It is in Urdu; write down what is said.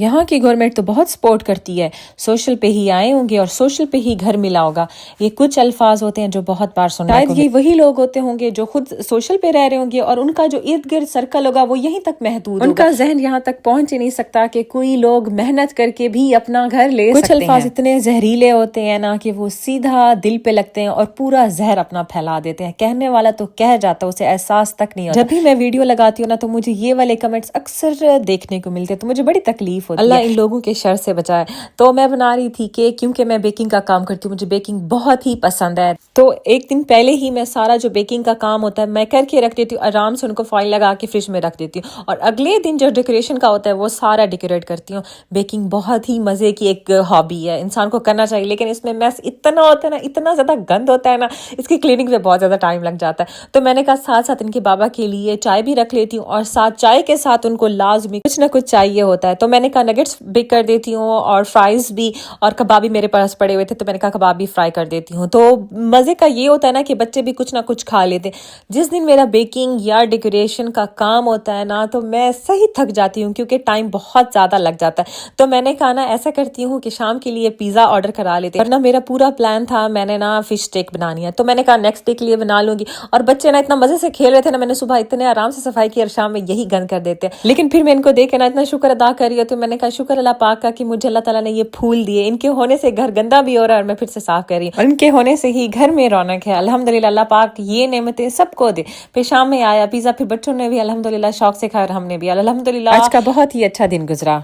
یہاں کی گورنمنٹ تو بہت سپورٹ کرتی ہے، سوشل پہ ہی آئے ہوں گے اور سوشل پہ ہی گھر ملا ہوگا. یہ کچھ الفاظ ہوتے ہیں جو بہت بار سنا. شاید یہ وہی لوگ ہوتے ہوں گے جو خود سوشل پہ رہ رہے ہوں گے اور ان کا جو ارد گرد سرکل ہوگا وہ یہیں تک محدود ہوگا. ان کا ذہن یہاں تک پہنچ ہی نہیں سکتا کہ کوئی لوگ محنت کر کے بھی اپنا گھر لے سکتے ہیں. کچھ الفاظ اتنے زہریلے ہوتے ہیں نا کہ وہ سیدھا دل پہ لگتے ہیں اور پورا زہر اپنا پھیلا دیتے ہیں. کہنے والا تو کہہ جاتا ہے، اسے احساس تک نہیں ہوتا. جب بھی میں ویڈیو لگاتی ہوں نا تو مجھے یہ والے کمنٹس اکثر دیکھنے کو ملتے ہیں تو مجھے بڑی تکلیف ہوتی ہے. اللہ ان لوگوں کے شر سے بچائے. تو میں بنا رہی تھی کیک، کیونکہ میں بیکنگ کا کام کرتی ہوں، مجھے بیکنگ بہت ہی پسند ہے. تو ایک دن پہلے ہی میں سارا جو بیکنگ کا کام ہوتا ہے میں کر کے رکھ دیتی ہوں، آرام سے ان کو فائل لگا کے فریج میں رکھ دیتی ہوں، اور اگلے دن جو ڈیکوریشن کا ہوتا ہے وہ سارا ڈیکوریٹ کرتی ہوں. بیکنگ بہت ہی مزے کی ایک ہابی ہے، انسان کو کرنا چاہیے، لیکن اس میں میس اتنا ہوتا ہے نا، اتنا زیادہ گند ہوتا ہے نا، اس کی کلیننگ پہ بہت زیادہ ٹائم لگ جاتا ہے. تو میں نے کہا ساتھ ساتھ ان کے بابا کے لیے چائے بھی رکھ لیتی ہوں، اور ساتھ چائے کے ساتھ ان کو لازمی کچھ نہ کچھ چاہیے ہوتا ہے. تو میں نے کہا نگٹس بیک کر دیتی ہوں اور فرائز بھی، اور کباب بھی میرے پاس پڑے ہوئے تھے تو میں نے کہا کباب بھی فرائی کر دیتی ہوں. تو مزے کا یہ ہوتا ہے نا کہ بچے بھی کچھ نہ کچھ کھا لیتے. جس دن میرا بیکنگ یا ڈیکوریشن کا کام ہوتا ہے نا تو میں صحیح تھک جاتی ہوں کیونکہ ٹائم بہت زیادہ لگ جاتا ہے. تو میں نے کہا نا ایسا کرتی ہوں کہ شام کے لیے پیزا آرڈر کرا لیتے، ورنہ میرا پورا پلان تھا میں نے نا فش اسٹیک بنانی ہے. تو میں نے کہا نیکسٹ ڈے کے لیے بنا لوں گی، اور بچے نا اتنا مزے سے کھیل رہے تھے نا، میں نے صبح اتنے آرام سے صفائی کی اور شام میں یہی گند کر دیتے. لیکن پھر میں ان کو دیکھ کے نا اتنا شکر ادا کر رہی ہوں، تو میں نے کہا شکر اللہ پاک کا کہ مجھے اللہ تعالیٰ نے یہ پھول دیے. ان کے ہونے سے گھر گندا بھی ہو رہا ہے اور میں پھر سے صاف کر رہی ہوں، اور ان کے ہونے سے ہی گھر میں رونق ہے. الحمدللہ اللہ پاک یہ نعمتیں سب کو دے. پھر شام میں آیا پیزا، پھر بچوں نے بھی الحمدللہ شوق سے کھایا اور ہم نے بھی الحمدللہ. آج کا بہت ہی اچھا دن گزرا.